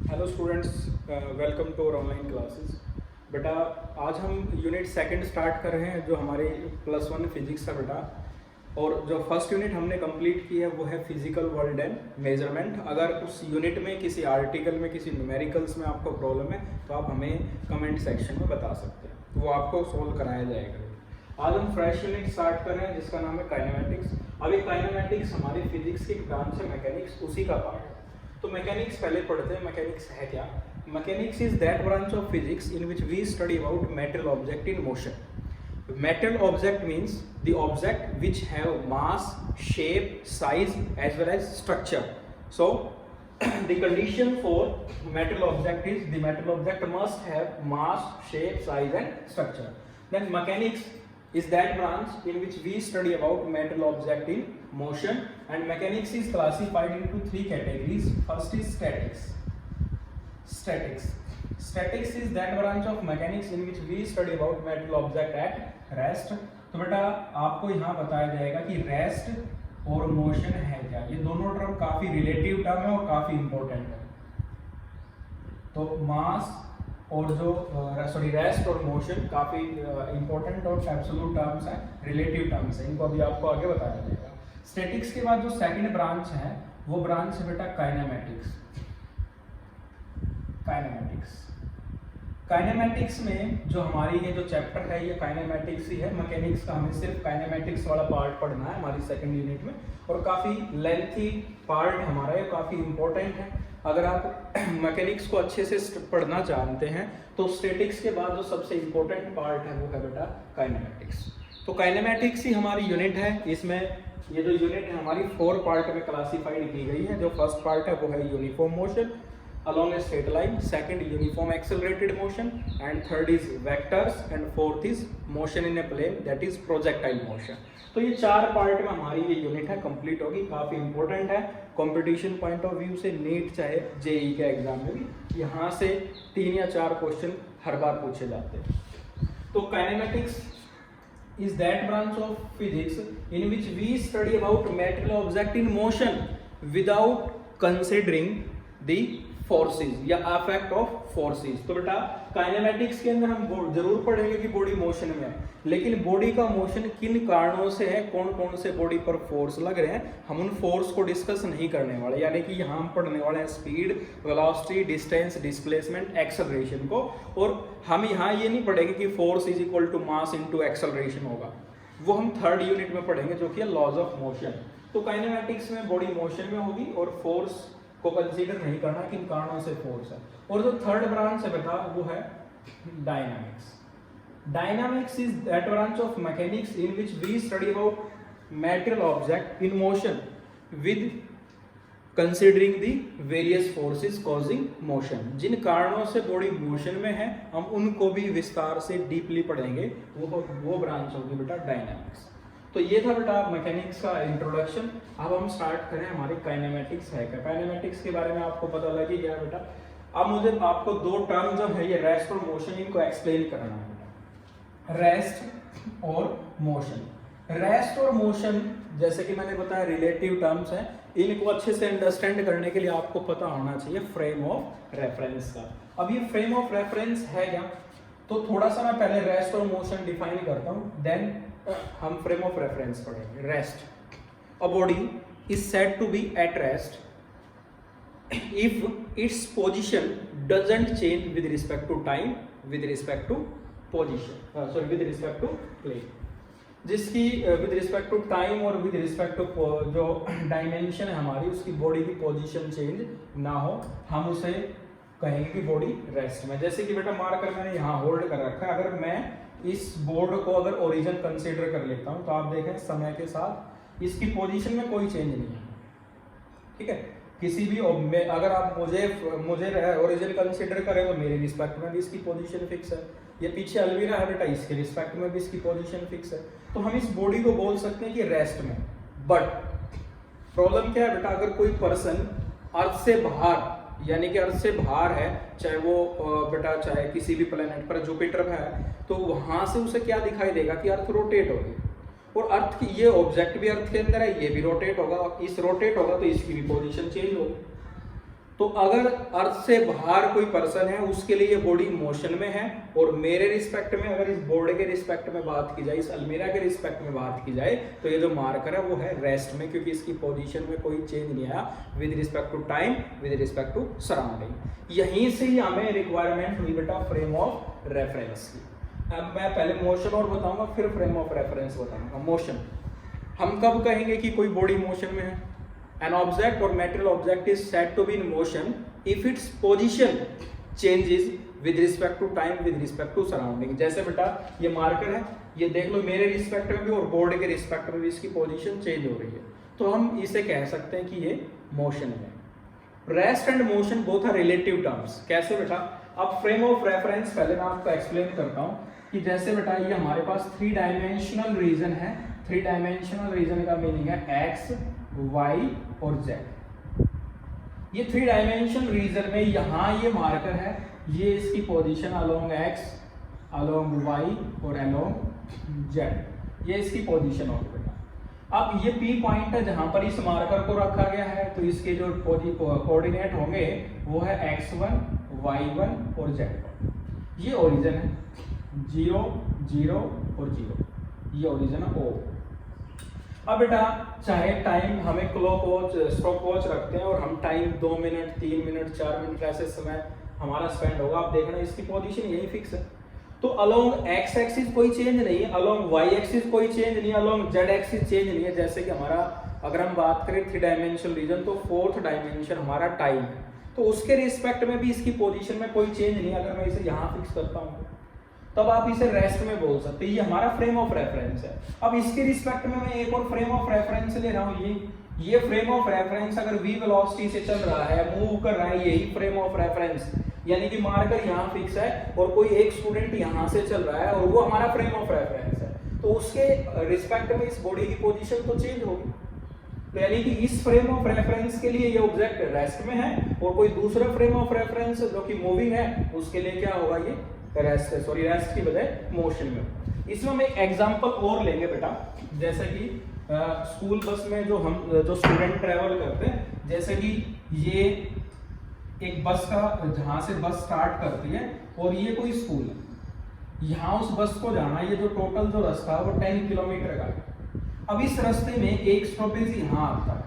Hello students, welcome to our online classes. बेटा आज हम यूनिट सेकंड स्टार्ट कर रहे हैं जो हमारे +1 फिजिक्स का बेटा। और जो फर्स्ट यूनिट हमने कंप्लीट की है वो है फिजिकल वर्ल्ड एंड मेजरमेंट। अगर उस यूनिट में किसी आर्टिकल में किसी न्यूमेरिकल्स में आपको प्रॉब्लम है तो आप हमें कमेंट सेक्शन में बता सकते हैं, तो वो आपको सोल्व कराया जाएगा। आज हम फ्रेश यूनिट स्टार्ट कर रहे हैं जिसका नाम है काइनेमेटिक्स। अब ये काइनेमेटिक्स हमारी फिजिक्स की ब्रांच है, मैकेनिक्स उसी का पार्ट है। तो मैकेनिक्स पहले पढ़ते हैं। मैकेनिक्स है क्या? Mechanics is that branch of physics in which we study about metal object in motion. Metal object means the object which have mass, shape, size as well as structure. So the condition for metal object is the metal object must have mass, shape, size and structure. Then mechanics is that branch in which we study about metal object in motion, and mechanics is classified into three categories. First is statics. Statics is that branch of mechanics in which we study about metal object at rest. तो बेटा आपको यहाँ बताया जाएगा कि rest और motion है क्या। ये दोनों टर्म काफी रिलेटिव टर्म है और काफी इंपॉर्टेंट है। तो मास और जो रेस्ट और मोशन काफी इंपॉर्टेंट और एब्सोल्यूट टर्म्स हैं, रिलेटिव टर्म्स हैं। इनको अभी आपको आगे बताया जाएगा। स्टैटिक्स के बाद जो सेकंड ब्रांच है वो ब्रांच है बेटा काइनेमेटिक्स। काइनेमेटिक्स में जो हमारी ये जो चैप्टर है ये काइनेमेटिक्स ही है। मैकेनिक्स का हमें सिर्फ काइनेमेटिक्स वाला पार्ट पढ़ना है हमारी सेकंड यूनिट में, और काफ़ी लेंथी पार्ट हमारा ये, काफ़ी इंपॉर्टेंट है। अगर आप मैकेनिक्स को अच्छे से पढ़ना जानते हैं तो स्टैटिक्स के बाद जो सबसे इंपॉर्टेंट पार्ट है वो है बेटा काइनेमेटिक्स। तो काइनेमेटिक्स ही हमारी यूनिट है। इसमें ये जो यूनिट है हमारी 4 पार्ट में क्लासीफाइड की गई है। जो फर्स्ट पार्ट है वो है uniform motion along a straight line, second uniform accelerated motion, and third is vectors, and fourth is motion in a plane, that is projectile motion। तो ये 4 पार्ट में हमारी ये यूनिट है कंप्लीट होगी। काफ़ी इंपॉर्टेंट है कंपटीशन पॉइंट ऑफ व्यू से। नीट चाहे जेई के एग्जाम में भी यहाँ से 3 या 4 क्वेश्चन हर बार पूछे जाते हैं। तो kinematics is that branch of physics in which we study about metal object in motion without considering the forces या अफेक्ट ऑफ फोर्सेस। तो बेटा काइनेमेटिक्स के अंदर हम जरूर पढ़ेंगे कि बॉडी मोशन में है, लेकिन बॉडी का मोशन किन कारणों से है, कौन कौन से बॉडी पर फोर्स लग रहे हैं, हम उन फोर्स को डिस्कस नहीं करने वाले। यानी कि यहाँ हम पढ़ने वाले हैं speed, velocity, distance, displacement, acceleration को। और हम यहाँ ये नहीं पढ़ेंगे कि force is equal to mass into acceleration होगा, वो हम थर्ड यूनिट में पढ़ेंगे जो कि है लॉज ऑफ मोशन। तो काइनेमेटिक्स में बॉडी मोशन में होगी और फोर्स को कंसीडर नहीं करना किन कारणों से फोर्स है। और जो थर्ड ब्रांच है बेटा वो है dynamics. Dynamics is that branch of mechanics in which we study about metal object in motion with considering the various forces causing motion. जिन कारणों से बॉडी मोशन में है हम उनको भी विस्तार से डीपली पढ़ेंगे, वो ब्रांच होगी बेटा डायनामिक्स। तो ये था बेटा मैकेनिक्स का इंट्रोडक्शन। अब हम स्टार्ट करें हमारी काइनेमेटिक्स है क्या। काइनेमेटिक्स के बारे में आपको पता लगी गया बेटा। अब मुझे आपको 2 टर्म जो है ये रेस्ट और मोशन, इनको एक्सप्लेन करना है बेटा। रेस्ट और मोशन। रेस्ट और मोशन जैसे कि मैंने बताया रिलेटिव टर्म्स हैं। इनको अच्छे से अंडरस्टैंड करने के लिए आपको पता होना चाहिए फ्रेम ऑफ रेफरेंस का। अब ये फ्रेम ऑफ रेफरेंस है क्या, तो थोड़ा सा मैं पहले रेस्ट और मोशन डिफाइन करता हूँ, देन हम फ्रेम ऑफ रेफरेंस पढ़ेंगे। Rest, a body is said to be at rest if its position doesn't change with respect to time, with respect to position, sorry with respect to plane. जिसकी with respect to time और with respect to जो dimension है हमारी, उसकी body की position change ना हो, हम उसे कहेंगे कि बॉडी रेस्ट में। जैसे कि बेटा मार्कर मैंने यहाँ होल्ड कर रखा है, अगर मैं इस बोर्ड को अगर ओरिजिन कंसीडर कर लेता हूं तो आप देखें समय के साथ इसकी पोजीशन में कोई चेंज नहीं है। ठीक है, किसी भी अगर आप मुझे ओरिजिन कंसीडर करें तो मेरे रिस्पेक्ट में भी इसकी पोजीशन फिक्स है। ये पीछे अलवीरा है बेटा, इसके रिस्पेक्ट में भी इसकी पोजीशन फिक्स है। तो हम इस बॉडी को बोल सकते हैं कि रेस्ट में। बट प्रॉब्लम क्या है बेटा, अगर कोई पर्सन अर्थ से बाहर, यानी कि अर्थ से बाहर है, चाहे वो बेटा चाहे किसी भी प्लेनेट पर, जुपिटर पर है, तो वहां से उसे क्या दिखाई देगा कि अर्थ रोटेट होगी। और अर्थ की ये ऑब्जेक्ट भी अर्थ के अंदर है, ये भी रोटेट होगा, इस रोटेट होगा तो इसकी भी पोजीशन चेंज होगी। तो अगर अर्थ से बाहर कोई पर्सन है उसके लिए ये बॉडी मोशन में है, और मेरे रिस्पेक्ट में अगर इस बोर्ड के रिस्पेक्ट में बात की जाए, इस अलमीरा के रिस्पेक्ट में बात की जाए, तो ये जो मार्कर है वो है रेस्ट में, क्योंकि इसकी पोजीशन में कोई चेंज नहीं आया with respect to time, with respect to surrounding. यहीं से ही हमें रिक्वायरमेंट हुई बेटा फ्रेम ऑफ रेफरेंस की। अब मैं पहले मोशन और बताऊंगा, फिर फ्रेम ऑफ रेफरेंस बताऊंगा। मोशन हम कब कहेंगे कि कोई बॉडी मोशन में है? An object or material object is said to be in motion if its position changes with respect to time, with respect to surrounding। जैसे बेटा ये मार्कर है, ये देख लो मेरे रिस्पेक्ट में भी और बोर्ड के रिस्पेक्ट में भी इसकी पोजीशन चेंज हो रही है, तो हम इसे कह सकते हैं कि ये मोशन है। Rest and motion both are relative terms. कैसे बेटा? अब फ्रेम ऑफ रेफरेंस पहले मैं आपको एक्सप्लेन करता हूँ कि जैसे बेटा ये हमारे पास 3 डायमेंशनल रीजन है। 3 डायमेंशनल रीजन का मीनिंग है एक्स, वाई और जेड। ये 3 डायमेंशन रीजन में यहाँ ये मार्कर है, ये इसकी position along X, along Y और अलोंग जेड, ये इसकी पोजीशन होगी बेटा। अब ये पी पॉइंट है जहां पर इस मार्कर को रखा गया है, तो इसके जो कोऑर्डिनेट होंगे वो है x1, y1 और z1। ये ओरिजिन है 0, 0 और 0, ये ओरिजिन है O। अब बेटा चाहे टाइम हमें क्लॉक वॉच, स्टॉप वॉच रखते हैं और हम टाइम 2 मिनट, 3 मिनट, 4 मिनट ऐसे समय हमारा स्पेंड होगा, आप देखना इसकी पोजीशन यही फिक्स है। तो अलोंग एक्स एक्सिस कोई चेंज नहीं है, अलोंग वाई एक्सिस कोई चेंज नहीं है, अलोंग जेड एक्सिस चेंज नहीं है। जैसे कि हमारा अगर हम बात करें 3 डायमेंशनल रीजन, तो 4th डायमेंशन हमारा टाइम है, तो उसके रिस्पेक्ट में भी इसकी पोजीशन में कोई चेंज नहीं है। अगर मैं इसे यहाँ फिक्स करता हूँ तब आप इसे रेस्ट में बोल सकते हैं, ये हमारा फ्रेम ऑफ रेफरेंस है। अब इसके रिस्पेक्ट में मैं एक और फ्रेम ऑफ रेफरेंस ले रहा हूँ, ये फ्रेम ऑफ रेफरेंस अगर v वेलोसिटी से चल रहा है, मूव कर रहा है, यही फ्रेम ऑफ रेफरेंस, यानी कि मार्कर यहाँ फिक्स है और कोई एक स्टूडेंट यहाँ से चल रहा है और वो हमारा फ्रेम ऑफ रेफरेंस है, तो उसके रिस्पेक्ट में इस बॉडी की पोजीशन तो चेंज होगी। तो यानी कि इस फ्रेम ऑफ रेफरेंस के लिए ये ऑब्जेक्ट रेस्ट में है और कोई दूसरा फ्रेम ऑफ रेफरेंस जो कि मूविंग है उसके लिए क्या होगा, ये रेस्ट की बजाय मोशन में। इसमें हम एक एग्जांपल और लेंगे बेटा, जैसे कि स्कूल बस में जो स्टूडेंट ट्रेवल करते हैं, जैसे कि ये एक बस का, जहां से बस स्टार्ट करती है और ये कोई स्कूल है, यहाँ उस बस को जाना, ये जो टोटल जो रास्ता है वो 10 किलोमीटर का है। अब इस रास्ते में एक स्टॉपेज यहाँ आता है,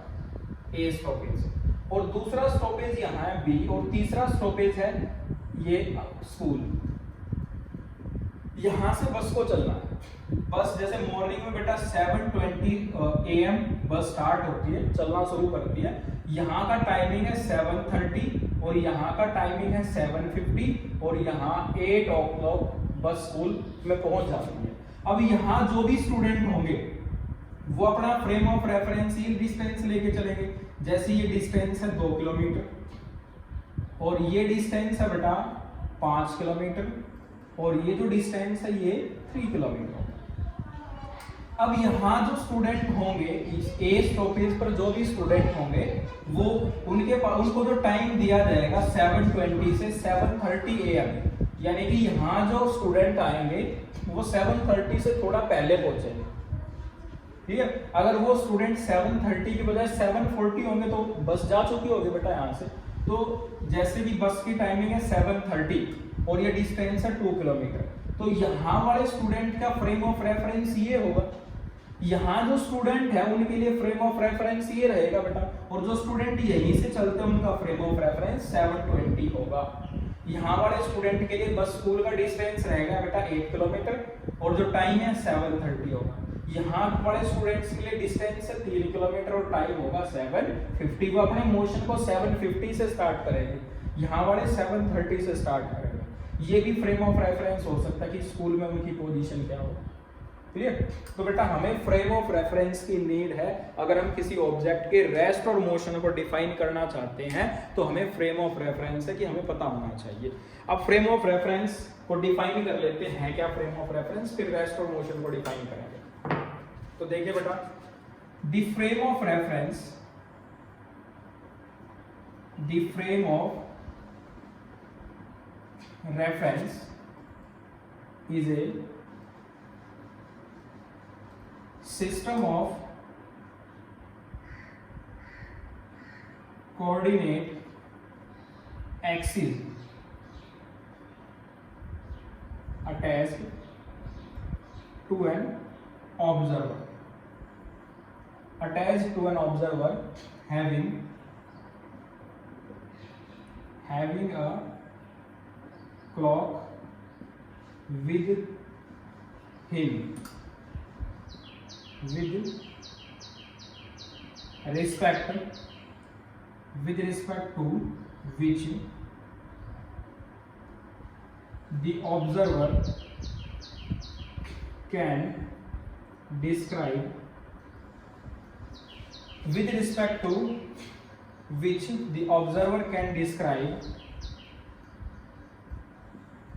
ए स्टॉपेज, और दूसरा स्टॉपेज यहाँ है बी, और तीसरा स्टॉपेज है ये स्कूल। यहां से बस को चलना है। बस जैसे मॉर्निंग में बेटा 7:20 AM बस स्टार्ट होती है, चलना शुरू करती है। यहाँ का टाइमिंग है 7:30 और यहाँ का टाइमिंग है 7:50 और यहाँ 8 o'clock बस स्कूल में पहुंच जाती है। अब यहाँ जो भी स्टूडेंट होंगे वो अपना फ्रेम ऑफ रेफरेंस ये डिस्टेंस लेके चलेंगे। जैसे ये डिस्टेंस है 2 किलोमीटर और ये डिस्टेंस है बेटा 5 किलोमीटर और ये जो डिस्टेंस है ये 3 किलोमीटर। अब यहाँ जो स्टूडेंट होंगे, इस ए स्टॉपेज पर जो भी स्टूडेंट होंगे वो उनको जो टाइम दिया जाएगा 7:20 से 7:30 AM, यानी कि यहाँ जो स्टूडेंट आएंगे वो 7:30 से थोड़ा पहले पहुंचेंगे, ठीक है। अगर वो स्टूडेंट 7:30 की बजाय 7:40 होंगे तो बस जा चुकी होगी बेटा यहाँ से। तो जैसे कि बस की टाइमिंग है 7:30 और ये डिस्टेंस है 2 किलोमीटर, तो यहाँ वाले स्टूडेंट का फ्रेम ऑफ रेफरेंस ये होगा। यहाँ जो स्टूडेंट है उनके लिए फ्रेम ऑफ रेफरेंस ये रहेगा बेटा, और जो स्टूडेंट यहीं से चलते हैं उनका फ्रेम ऑफ रेफरेंस 7:20 होगा। यहाँ वाले स्टूडेंट के लिए बस स्कूल का डिस्टेंस रहेगा बेटा 8 किलोमीटर और जो टाइम है 7:30 होगा। यहाँ वाले स्टूडेंट्स के लिए डिस्टेंस है 3 किलोमीटर और टाइम होगा 7:50। वो अपने मोशन को 7:50 से स्टार्ट करेंगे, यहाँ वाले 7:30 से स्टार्ट करेंगे। ये भी फ्रेम ऑफ रेफरेंस हो सकता है कि स्कूल में उनकी पोजीशन क्या हो, क्लियर। तो बेटा हमें फ्रेम ऑफ रेफरेंस की नीड है। अगर हम किसी ऑब्जेक्ट के रेस्ट और मोशन को डिफाइन करना चाहते हैं तो हमें फ्रेम ऑफ रेफरेंस है कि हमें पता होना चाहिए। अब फ्रेम ऑफ रेफरेंस को डिफाइन कर लेते हैं, क्या फ्रेम ऑफ रेफरेंस, फिर रेस्ट और मोशन को डिफाइन करेंगे। तो देखिए बेटा, the frame of reference, the frame of reference is a system of coordinate axis attached to an observer, attached to an observer having a clock with him with respect to which the observer can describe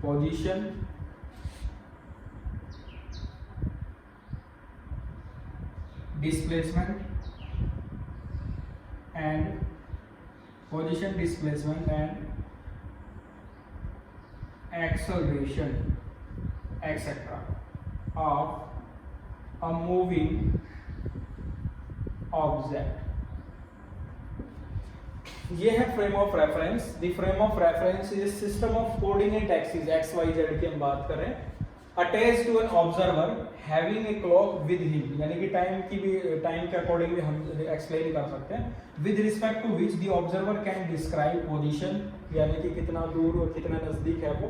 position, displacement and acceleration etc. of a moving object. ये है frame of reference. The frame of reference is system of coordinate axis X Y Z की हम बात कर रहे हैं, attach to an observer having a clock with him, यानी कि टाइम के अकॉर्डिंग भी हम एक्सप्लेन कर सकते हैं. With respect to which the observer can describe position, यानी कि कितना दूर और कितना नजदीक है वो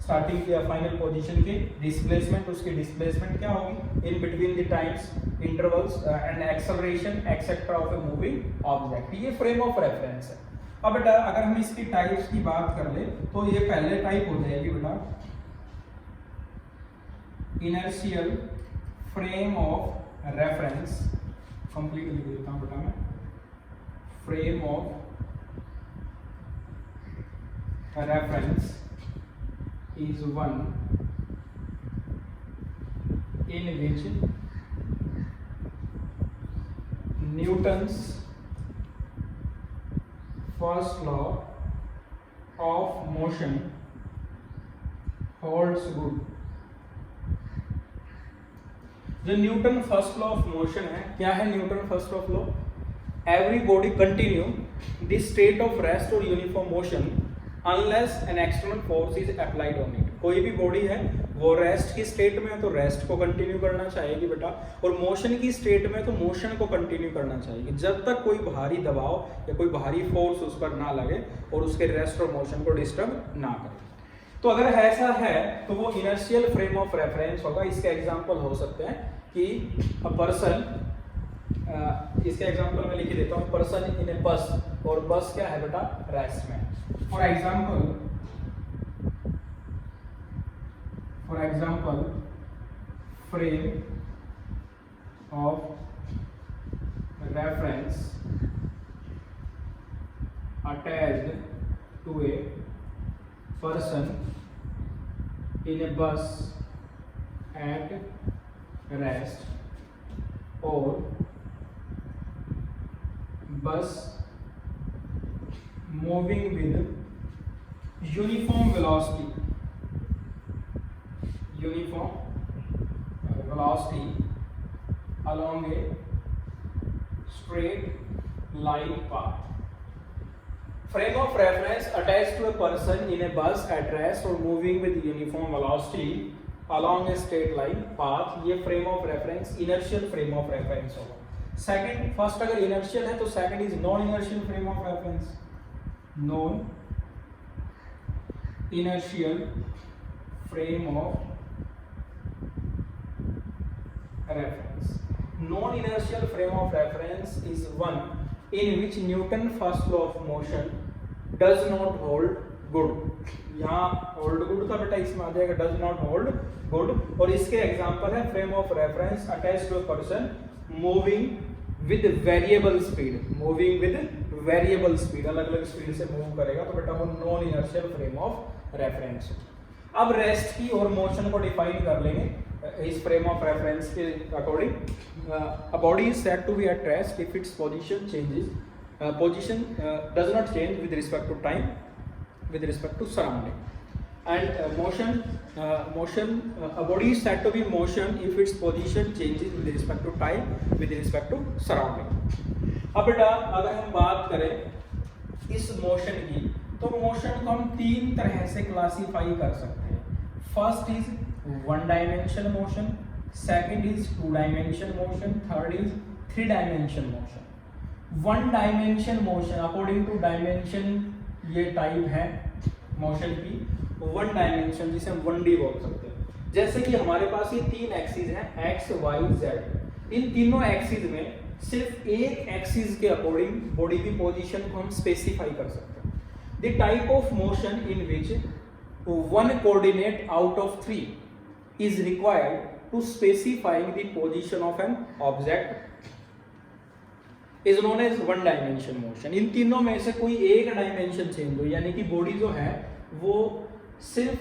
स्टार्टिंग या फाइनल पोजीशन के. डिस्प्लेसमेंट, उसकी डिस्प्लेसमेंट क्या होगी in between the times intervals and acceleration etcetera of a moving object. ये फ्रेम ऑफ रेफरेंस है. अब बेटा अगर हम इसकी टाइप्स की बात कर ले तो ये पहले टाइप हो जाएगी बेटा inertial frame of reference. Complete लिख देता हूं बेटा मैं. Frame of reference is one in which Newton's first law of motion holds good. जो Newton first law of motion है, क्या है Newton first of law? Every body continue the state of rest और uniform motion unless an external force is applied on it. कोई भी body है वो rest की स्टेट में है तो रेस्ट को कंटिन्यू करना चाहेगी बेटा, और मोशन की स्टेट में तो मोशन को कंटिन्यू करना चाहेगी जब तक कोई भारी दबाव या कोई भारी फोर्स उस पर ना लगे और उसके रेस्ट और मोशन को डिस्टर्ब ना करे. तो अगर ऐसा है तो वो इनर्शियल फ्रेम ऑफ रेफरेंस होगा. इसके एग्जांपल हो सकते हैं कि अ पर्सन, इसके एग्जांपल में लिख देता हूँ, पर्सन इन ए बस, और बस क्या है बेटा रेस्ट में. For example frame of reference attached to a person in a bus at rest or bus moving with uniform velocity along a straight line path. Frame of reference attached to a person in a bus at rest or moving with uniform velocity along a straight line path. ये frame of reference inertial frame of reference होगा. Second, first अगर inertial है तो second is non inertial frame of reference. Non inertial frame of reference. Non inertial frame of reference is one in which Newton first law of motion does not hold good. यहाँ hold good का बेटा इसमें आ जाएगा does not hold good. और इसके example है frame of reference attached to a person moving with variable speed. moving with variable speed, अलग अलग स्पीड से मूव करेगा तो बेटा वो non inertial frame of reference. अब रेस्ट की और मोशन को डिफाइन कर लेंगे इस फ्रेम ऑफ रेफरेंस के according. a body is said to be at rest if its position does not change with respect to time, with respect to surrounding. And a body is said to be in motion if its position changes with respect to time, with respect to surrounding. अब बेटा अगर हम बात करें इस motion की तो motion को हम तीन तरह से क्लासीफाई कर सकते हैं। First is one dimension motion, second is two dimension motion, third is three dimension motion. One dimension motion according to dimension ये टाइप है मोशन की। वन डायमेंशन जिसे हम 1D बोल सकते हैं। जैसे कि हमारे पास ये तीन एक्सिस हैं एक्स वाई जेड। इन तीनों एक्सिस में सिर्फ एक एक्सिस के अकॉर्डिंग बॉडी की पोजीशन को हम स्पेसिफाई कर सकते हैं। The type of motion in which one coordinate out of three is required to specifying the position of an object is known as one dimension motion. इन तीनों में से कोई एक डायमेंशन चेंज हो, यानी कि बॉडी जो है वो सिर्फ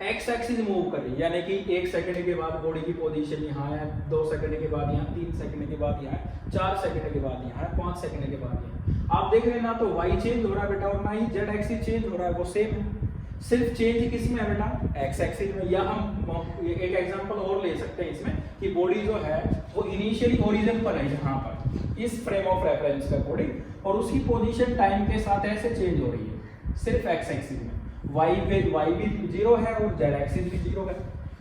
एक्स एक्सिस मूव कर रही है, यानी कि 1 सेकंड के बाद बॉडी की पोजीशन यहाँ है, 2 सेकंड के बाद यहाँ, 3 सेकंड के बाद यहाँ, 4 सेकंड के बाद यहाँ, 5 सेकंड के बाद यहाँ। आप देख रहे हैं ना, तो वाई चेंज हो रहा है बेटा और ना ही जेड एक्सिस चेंज हो रहा है, वो सेम है। सिर्फ चेंज किस में है बेटा, एक्स एक्सिस में। या हम एक एग्जांपल और ले सकते हैं इसमें कि बॉडी जो है वो इनिशियली ओरिजिन पर है यहाँ पर इस फ्रेम ऑफ रेफरेंस के अकॉर्डिंग, और उसकी पोजीशन टाइम के साथ ऐसे चेंज हो रही है सिर्फ एक्स एक्सिस में। वाई भी जीरो है और जेड एक्सिस भी जीरो है।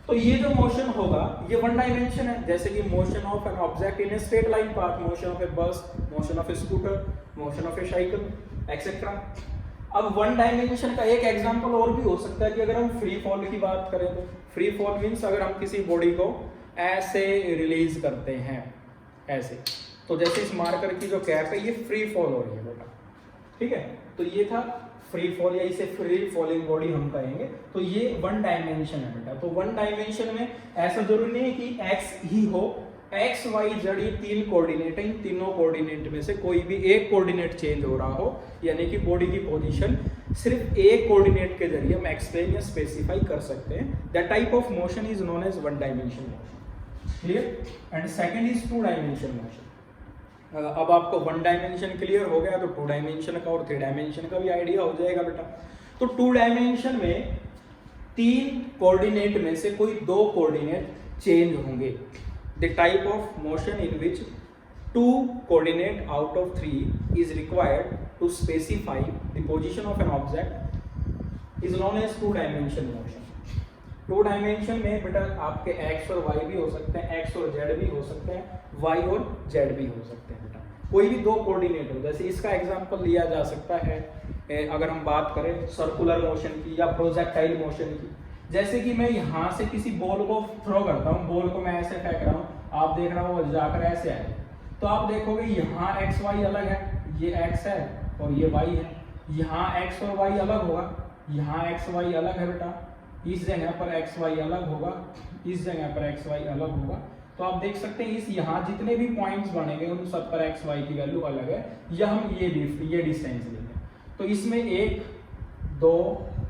तो ये जो मोशन होगा ये वन डायमेंशन है, जैसे कि motion of an object in a straight line path, motion of a bus, motion of a scooter, motion of a cycle etcetera. अब वन डायमेंशन का एक एग्जांपल और भी हो सकता है कि अगर हम फ्री फॉल की बात करें तो फ्री फॉल मींस अगर हम किसी बॉडी को ऐसे रिलीज करते हैं ऐसे, तो जैसे इस मार्कर की जो कैप है ये फ्री फॉल हो रही है बेटा, ठीक है। तो ये था फ्री फॉल या इसे फ्री फॉलिंग बॉडी हम कहेंगे। तो ये वन डायमेंशन है बेटा। तो वन डायमेंशन में ऐसा जरूरी नहीं है कि एक्स ही हो, एक्स वाई जेड ये तीन कोऑर्डिनेट है, इन तीनों कोऑर्डिनेट में से कोई भी एक कोऑर्डिनेट चेंज हो रहा हो, यानी कि बॉडी की पोजीशन सिर्फ एक कोऑर्डिनेट के जरिए हम एक्सप्लेन या स्पेसिफाई कर सकते हैं। That type of motion is known as one dimension motion. Clear? And second is two dimension motion. अब आपको वन डायमेंशन क्लियर हो गया तो टू डायमेंशन का और थ्री डायमेंशन का भी आइडिया हो जाएगा बेटा। तो टू डायमेंशन में तीन कोऑर्डिनेट में से कोई दो कोऑर्डिनेट चेंज होंगे। The type of motion in which two coordinate out of three is required to specify the position of an object is known as two dimension motion. Two dimension में बेटा आपके x और Y भी हो सकते हैं, x और Z भी हो सकते हैं, वाई और जेड भी हो सकते हैं बेटा। कोई भी दो कोऑर्डिनेट हो, जैसे इसका एग्जांपल लिया जा सकता है अगर हम बात करें सर्कुलर मोशन की या प्रोजेक्टाइल मोशन की। जैसे कि मैं यहाँ से किसी बॉल को थ्रो करता हूँ, बॉल को मैं ऐसे फेंक रहा हूँ, आप देख रहा हो जाकर ऐसे आए, तो आप देखोगे यहाँ एक्स वाई अलग है, ये एक्स है और ये वाई है। यहाँ एक्स और वाई अलग होगा, यहाँ एक्स वाई अलग है बेटा, इस जगह पर एक्स वाई अलग होगा, इस जगह पर एक्स वाई अलग होगा। तो आप देख सकते हैं इस यहाँ जितने भी पॉइंट्स बनेंगे उन सब पर एक्स वाई की वैल्यू अलग है, या हम ये डिस्टेंस लेंगे। तो इसमें 1 2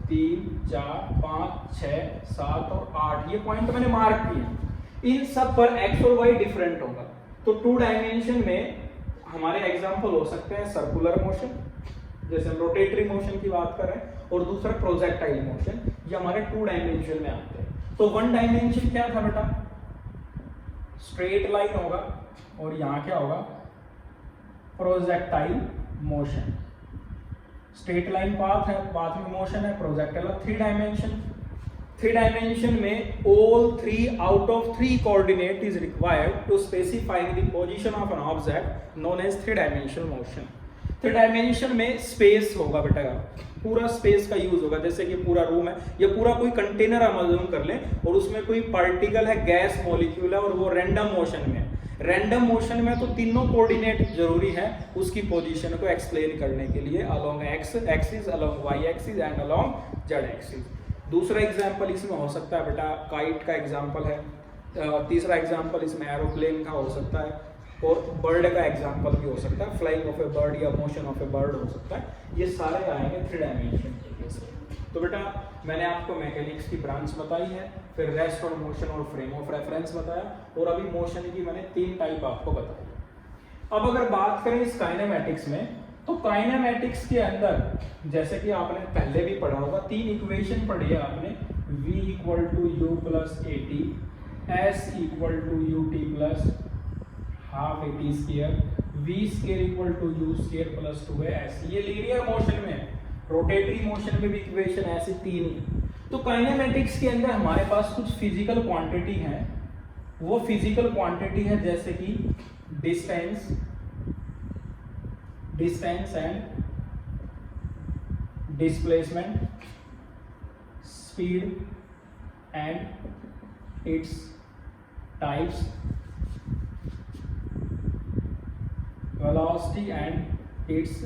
3 4 5 6 7 और 8 ये पॉइंट मैंने मार्क किए, इन सब पर एक्स और वाई डिफरेंट होगा। तो टू डायमेंशन में हमारे एग्जांपल हो सकते हैं सर्कुलर मोशन, जैसे हम रोटेटरी मोशन की बात कर रहे हैं, और दूसरा प्रोजेक्टाइल मोशन, ये हमारे टू डायमेंशन में आते हैं। तो वन डायमेंशन क्या था बेटा, स्ट्रेट लाइन होगा और यहाँ क्या होगा, projectile motion. Straight line path है, पाथ में मोशन है, projectile three dimension. Three dimension में all three out of three coordinate is required to specify the position of an object known as three dimensional motion। Three dimension में space होगा बेटा, पूरा space का use होगा। जैसे कि पूरा रूम है या पूरा कोई कंटेनर हम अज्यूम कर लें और उसमें कोई पार्टिकल है, गैस मॉलिक्यूल है और वो रैंडम मोशन में है। रैंडम मोशन में तो तीनों कोऑर्डिनेट जरूरी है उसकी पोजीशन को एक्सप्लेन करने के लिए, along X axis, along Y axis and along Z axis. दूसरा एग्जांपल इसमें हो सकता है बेटा काइट का एग्जांपल है, तीसरा एग्जांपल इसमें एरोप्लेन का हो सकता है, और बर्ड का एग्जांपल भी हो सकता है, फ्लाइंग ऑफ ए बर्ड या मोशन ऑफ ए बर्ड हो सकता है। ये सारे आएंगे थ्री डायमेंशन के केस में। तो बेटा मैंने आपको मैकेनिक्स की ब्रांच बताई है, फिर रेस्ट और मोशन और फ्रेम ऑफ रेफरेंस बताया, और अभी मोशन की मैंने 3 टाइप आपको बताई। अब अगर बात करें इस काइनेमैटिक्स में, तो काइनेमैटिक्स के अंदर जैसे कि आपने पहले भी पढ़ा होगा, 3 इक्वेशन पढ़ी है आपने, v = u + at, s = ut + ½ at², v² = u² + 2s। ये लीनियर मोशन में रोटेटरी मोशन में भी इक्वेशन ऐसे 3 ही। तो काइनेमेटिक्स के अंदर हमारे पास कुछ फिजिकल क्वांटिटी है, वो फिजिकल क्वांटिटी है जैसे कि distance and displacement, speed and its types, velocity and its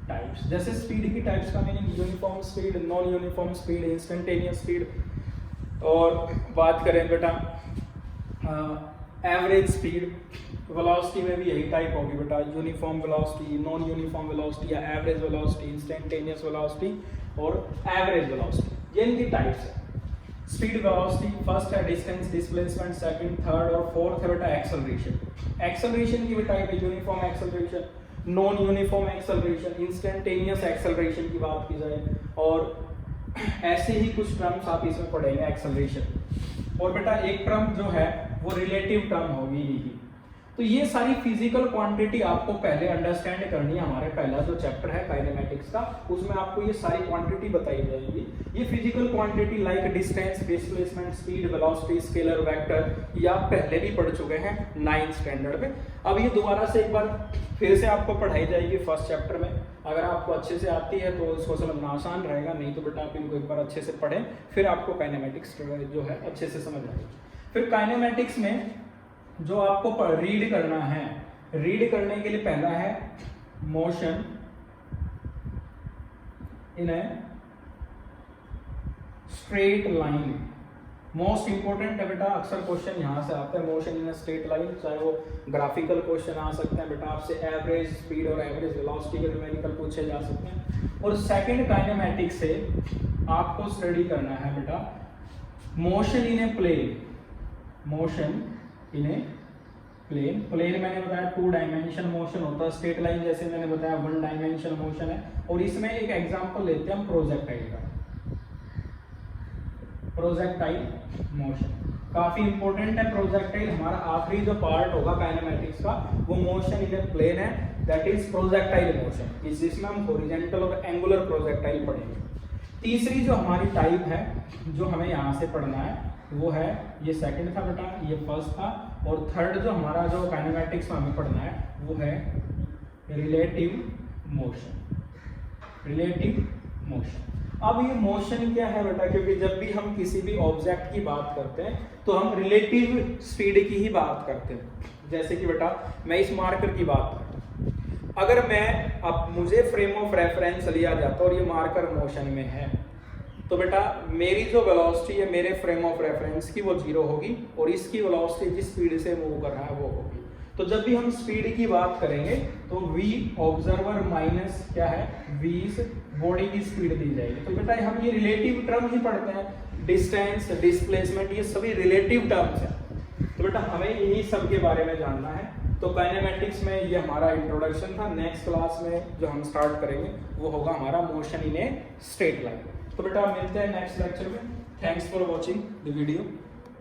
types. जैसे स्पीड की टाइप्स का meaning uniform speed, non uniform speed, instantaneous speed, और बात करें बेटा एवरेज स्पीड, वेलोसिटी में भी यही टाइप होगी बेटा, uniform velocity, non uniform velocity या एवरेज वेलोसिटी, इंस्टेंटेनियस वेलोसिटी और एवरेज वेलोसिटी, ये इनकी टाइप्स है। स्पीड वेलोसिटी फर्स्ट है, डिस्टेंस, डिस्प्लेसमेंट सेकंड, थर्ड और फोर्थ है बेटा एक्सेलरेशन। एक्सेलरेशन की भी टाइप है uniform acceleration, non uniform acceleration, instantaneous acceleration की बात की जाए, और ऐसे ही कुछ टर्म्स आप इसमें पढ़ेंगे एक्सेलरेशन। और बेटा एक टर्म जो है वो रिलेटिव टर्म होगी ही। तो ये सारी फिजिकल क्वांटिटी आपको पहले अंडरस्टैंड करनी है। हमारे पहला जो चैप्टर है काइनेमैटिक्स का, उसमें आपको ये सारी क्वांटिटी बताई जाएगी। ये physical quantity like distance, displacement, speed, velocity, scalar, vector, ये आप पहले भी पढ़ चुके हैं 9th स्टैंडर्ड में। अब ये दोबारा से एक बार फिर से आपको पढ़ाई जाएगी फर्स्ट चैप्टर में। अगर आपको अच्छे से आती है तो इसको समझना आसान रहेगा, नहीं तो बेटा आप इनको एक बार अच्छे से पढ़ें, फिर आपको काइनेमैटिक्स जो है अच्छे से समझ आएगी। फिर काइनेमैटिक्स में जो आपको रीड करना है, रीड करने के लिए पहला है motion in a straight line. Most important है बेटा, अक्सर क्वेश्चन यहां से आता है motion in a straight line, चाहे वो ग्राफिकल क्वेश्चन आ सकते हैं बेटा, आपसे एवरेज स्पीड और एवरेज वेलोसिटी के न्यूमेरिकल पूछे जा सकते हैं। और सेकंड काइनेमैटिक्स से आपको स्टडी करना है बेटा motion in a plane. Motion in a plane, plane मैंने बताया 2 डायमेंशन मोशन होता है, स्ट्रेट लाइन जैसे मैंने बताया 1 डायमेंशन मोशन है। और इसमें एक एग्जांपल लेते हैं हम प्रोजेक्टाइल का, प्रोजेक्टाइल मोशन काफी इंपॉर्टेंट है। प्रोजेक्टाइल हमारा आखिरी जो पार्ट होगा काइनेमैटिक्स का, वो मोशन इन ए प्लेन है, दैट इज प्रोजेक्टाइल मोशन। जिसमें हम हॉरिजॉन्टल और एंगुलर प्रोजेक्टाइल पढ़ेंगे। तीसरी जो हमारी टाइप है जो हमें यहाँ से पढ़ना है वो है, ये सेकंड था बेटा, ये फर्स्ट था, और थर्ड जो हमारा जो काइनेमैटिक्स में हमें पढ़ना है वो है रिलेटिव मोशन। रिलेटिव मोशन, अब ये मोशन क्या है बेटा, क्योंकि जब भी हम किसी भी ऑब्जेक्ट की बात करते हैं तो हम रिलेटिव स्पीड की ही बात करते हैं। जैसे कि बेटा मैं इस मार्कर की बात करता हूँ, अगर मैं अब मुझे फ्रेम ऑफ रेफरेंस लिया जाता और ये मार्कर मोशन में है, तो बेटा मेरी जो वेलोसिटी है मेरे फ्रेम ऑफ रेफरेंस की वो 0 होगी, और इसकी वेलोसिटी जिस स्पीड से मूव कर रहा है वो होगी। तो जब भी हम स्पीड की बात करेंगे तो v ऑब्जर्वर माइनस क्या है, v बॉडी की स्पीड दी जाएगी। तो बेटा हम ये रिलेटिव टर्म ही पढ़ते हैं, डिस्टेंस, डिस्प्लेसमेंट, ये सभी रिलेटिव टर्म्स हैं। तो बेटा हमें इन्हीं सब के बारे में जानना है। तो काइनेमैटिक्स में ये हमारा इंट्रोडक्शन था। नेक्स्ट क्लास में जो हम स्टार्ट करेंगे वो होगा हमारा motion in a straight line. तो बेटा मिलते हैं नेक्स्ट लेक्चर में। Thanks for watching the video.